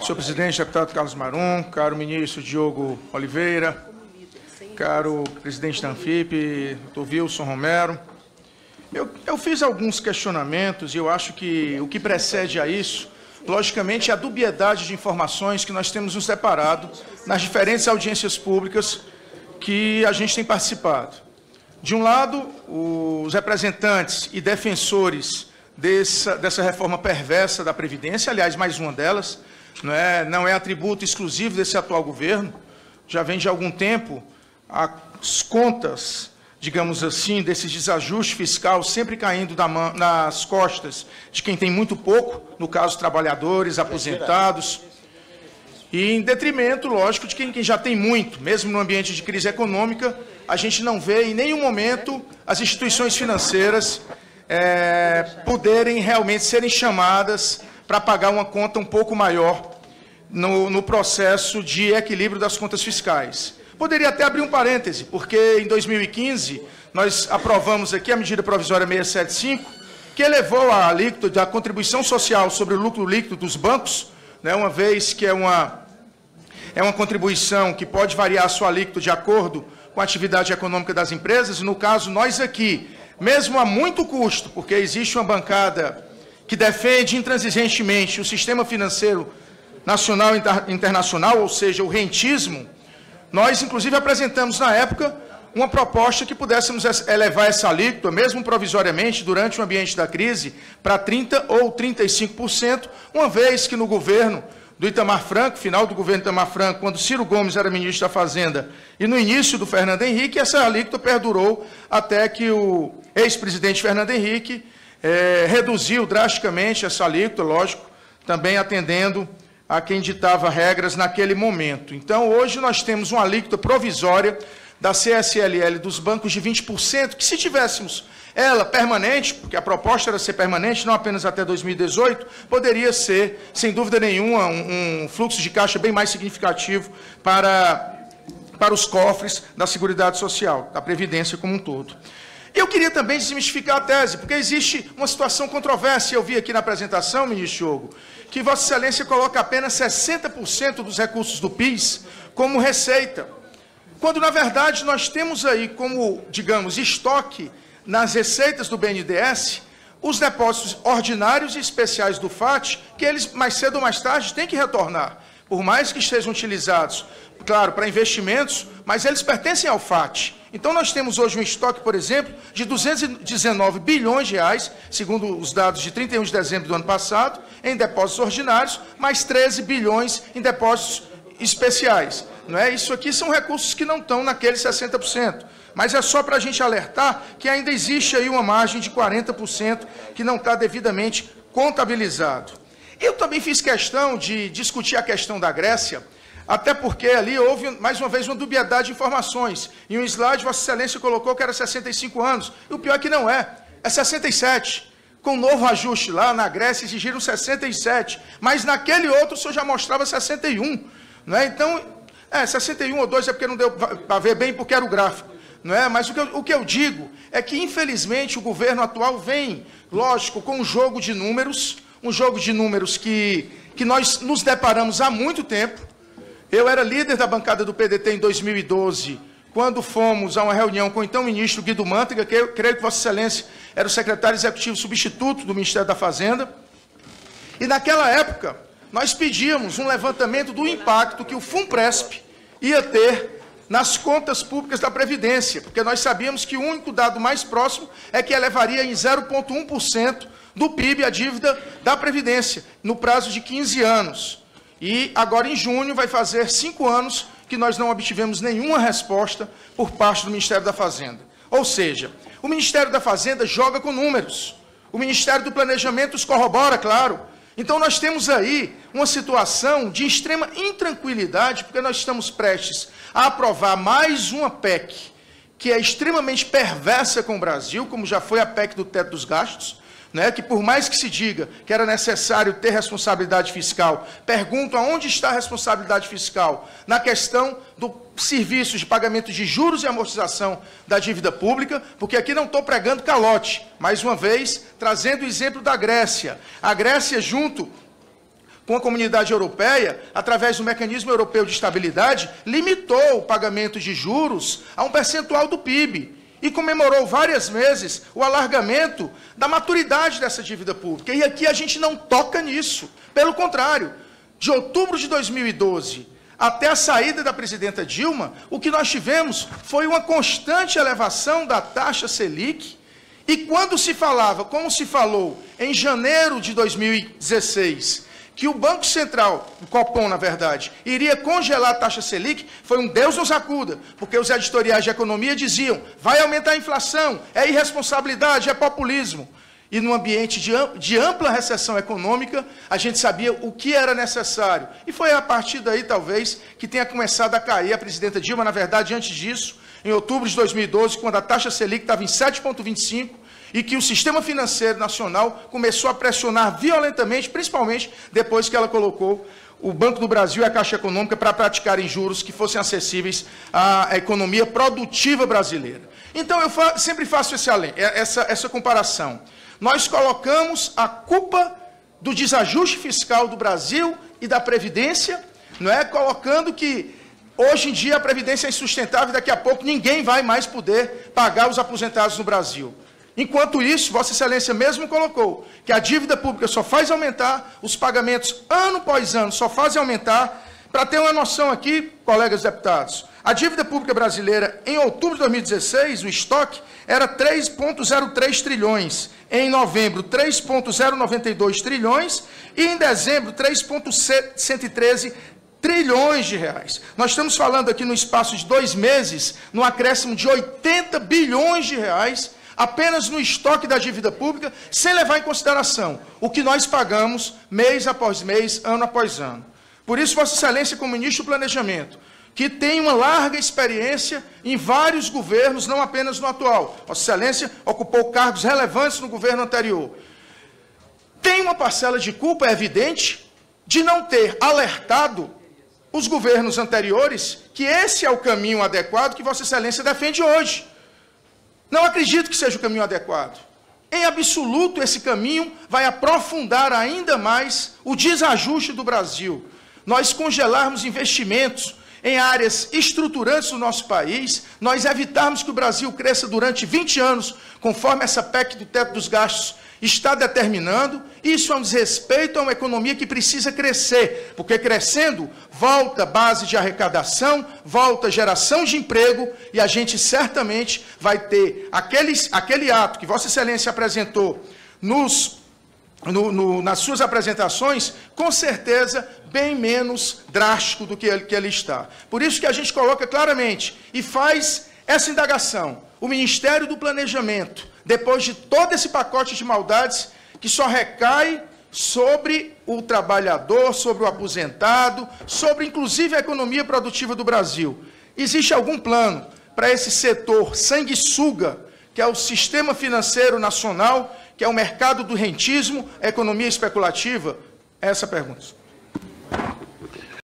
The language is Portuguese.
Senhor presidente, deputado Carlos Marum, caro ministro Diogo Oliveira, caro presidente da Anfip, doutor Wilson Romero, eu fiz alguns questionamentos e eu acho que o que precede a isso, logicamente, é a dubiedade de informações que nós temos nos deparado nas diferentes audiências públicas que a gente tem participado. De um lado, os representantes e defensores dessa reforma perversa da Previdência, aliás, mais uma delas, não é atributo exclusivo desse atual governo, já vem de algum tempo as contas, digamos assim, desse desajuste fiscal sempre caindo nas costas de quem tem muito pouco, no caso, trabalhadores, aposentados, e em detrimento, lógico, de quem já tem muito. Mesmo no ambiente de crise econômica, a gente não vê em nenhum momento as instituições financeiras poderem realmente serem chamadas para pagar uma conta um pouco maior no processo de equilíbrio das contas fiscais. Poderia até abrir um parêntese, porque em 2015 nós aprovamos aqui a medida provisória 675, que elevou a alíquota da contribuição social sobre o lucro líquido dos bancos, uma vez que é uma contribuição que pode variar a sua alíquota de acordo com a atividade econômica das empresas. No caso, nós aqui, mesmo a muito custo, porque existe uma bancada que defende intransigentemente o sistema financeiro nacional e internacional, ou seja, o rentismo, nós, inclusive, apresentamos, na época, uma proposta que pudéssemos elevar essa alíquota, mesmo provisoriamente, durante o ambiente da crise, para 30% ou 35%, uma vez que no governo do Itamar Franco, final do governo Itamar Franco, quando Ciro Gomes era ministro da Fazenda, e no início do Fernando Henrique, essa alíquota perdurou até que o ex-presidente Fernando Henrique reduziu drasticamente essa alíquota, lógico, também atendendo a quem ditava regras naquele momento. Então, hoje nós temos uma alíquota provisória da CSLL dos bancos de 20%, que se tivéssemos ela permanente, porque a proposta era ser permanente, não apenas até 2018, poderia ser, sem dúvida nenhuma, um fluxo de caixa bem mais significativo para os cofres da Seguridade Social, da Previdência como um todo. Eu queria também desmistificar a tese, porque existe uma situação controversa, eu vi aqui na apresentação, ministro Diogo, que Vossa Excelência coloca apenas 60% dos recursos do PIS como receita, quando, na verdade, nós temos aí como, digamos, estoque nas receitas do BNDES os depósitos ordinários e especiais do FAT, que eles, mais cedo ou mais tarde, têm que retornar, por mais que estejam utilizados, claro, para investimentos, mas eles pertencem ao FAT. Então, nós temos hoje um estoque, por exemplo, de 219 bilhões de reais, segundo os dados de 31 de dezembro do ano passado, em depósitos ordinários, mais 13 bilhões em depósitos especiais. Isso aqui são recursos que não estão naqueles 60%, mas é só para a gente alertar que ainda existe aí uma margem de 40% que não está devidamente contabilizado. Eu também fiz questão de discutir a questão da Grécia, até porque ali houve, mais uma vez, uma dubiedade de informações. Em um slide, Vossa Excelência colocou que era 65 anos, e o pior é que não é 67. Com um novo ajuste lá, na Grécia, exigiram 67, mas naquele outro o senhor já mostrava 61. Então, 61 ou 2 é porque não deu para ver bem, porque era o gráfico. Mas o que eu digo é que, infelizmente, o governo atual vem, lógico, com um jogo de números que nós nos deparamos há muito tempo. Eu era líder da bancada do PDT em 2012, quando fomos a uma reunião com o então ministro Guido Mantega, que eu creio que Vossa Excelência era o secretário executivo substituto do Ministério da Fazenda. E, naquela época, nós pedíamos um levantamento do impacto que o FUNPRESP ia ter nas contas públicas da Previdência, porque nós sabíamos que o único dado mais próximo é que elevaria em 0,1% do PIB a dívida da Previdência, no prazo de 15 anos. E agora, em junho, vai fazer 5 anos que nós não obtivemos nenhuma resposta por parte do Ministério da Fazenda. Ou seja, o Ministério da Fazenda joga com números, o Ministério do Planejamento os corrobora, claro. Então, nós temos aí uma situação de extrema intranquilidade, porque nós estamos prestes a aprovar mais uma PEC, que é extremamente perversa com o Brasil, como já foi a PEC do teto dos gastos, que por mais que se diga que era necessário ter responsabilidade fiscal, pergunto aonde está a responsabilidade fiscal na questão do serviço de pagamento de juros e amortização da dívida pública, porque aqui não estou pregando calote, mais uma vez, trazendo o exemplo da Grécia. A Grécia, junto com a comunidade europeia, através do Mecanismo Europeu de Estabilidade, limitou o pagamento de juros a um percentual do PIB e comemorou várias vezes o alargamento da maturidade dessa dívida pública. E aqui a gente não toca nisso. Pelo contrário, de outubro de 2012 até a saída da presidenta Dilma, o que nós tivemos foi uma constante elevação da taxa Selic, e quando se falava, como se falou em janeiro de 2016, que o Banco Central, o Copom, na verdade, iria congelar a taxa Selic, foi um Deus nos acuda, porque os editoriais de economia diziam, vai aumentar a inflação, é irresponsabilidade, é populismo. E num ambiente de ampla recessão econômica, a gente sabia o que era necessário. E foi a partir daí, talvez, que tenha começado a cair a presidenta Dilma. Na verdade, antes disso, em outubro de 2012, quando a taxa Selic estava em 7,25%, e que o sistema financeiro nacional começou a pressionar violentamente, principalmente depois que ela colocou o Banco do Brasil e a Caixa Econômica para praticarem juros que fossem acessíveis à economia produtiva brasileira. Então, eu sempre faço essa comparação. Nós colocamos a culpa do desajuste fiscal do Brasil e da Previdência, não é? Colocando que hoje em dia a Previdência é insustentável e daqui a pouco ninguém vai mais poder pagar os aposentados no Brasil. Enquanto isso, Vossa Excelência mesmo colocou que a dívida pública só faz aumentar, os pagamentos ano após ano só fazem aumentar. Para ter uma noção aqui, colegas deputados, a dívida pública brasileira, em outubro de 2016, o estoque era 3,03 trilhões, em novembro 3,092 trilhões e em dezembro 3,113 trilhões de reais. Nós estamos falando aqui no espaço de 2 meses, no acréscimo de 80 bilhões de reais, apenas no estoque da dívida pública, sem levar em consideração o que nós pagamos mês após mês, ano após ano. Por isso, Vossa Excelência, como ministro do Planejamento, que tem uma larga experiência em vários governos, não apenas no atual. Vossa Excelência ocupou cargos relevantes no governo anterior. Tem uma parcela de culpa, é evidente, de não ter alertado os governos anteriores que esse é o caminho adequado que Vossa Excelência defende hoje. Não acredito que seja o caminho adequado. Em absoluto, esse caminho vai aprofundar ainda mais o desajuste do Brasil. Nós congelarmos investimentos em áreas estruturantes do nosso país, nós evitarmos que o Brasil cresça durante 20 anos, conforme essa PEC do teto dos gastos está determinando, isso é um desrespeito a uma economia que precisa crescer, porque crescendo, volta base de arrecadação, volta geração de emprego, e a gente certamente vai ter aquele ato que Vossa Excelência apresentou nas suas apresentações, com certeza, bem menos drástico do que ele está. Por isso que a gente coloca claramente e faz essa indagação. O Ministério do Planejamento, depois de todo esse pacote de maldades que só recai sobre o trabalhador, sobre o aposentado, sobre inclusive a economia produtiva do Brasil, existe algum plano para esse setor sanguessuga, que é o sistema financeiro nacional, que é o mercado do rentismo, a economia especulativa? Essa é a pergunta.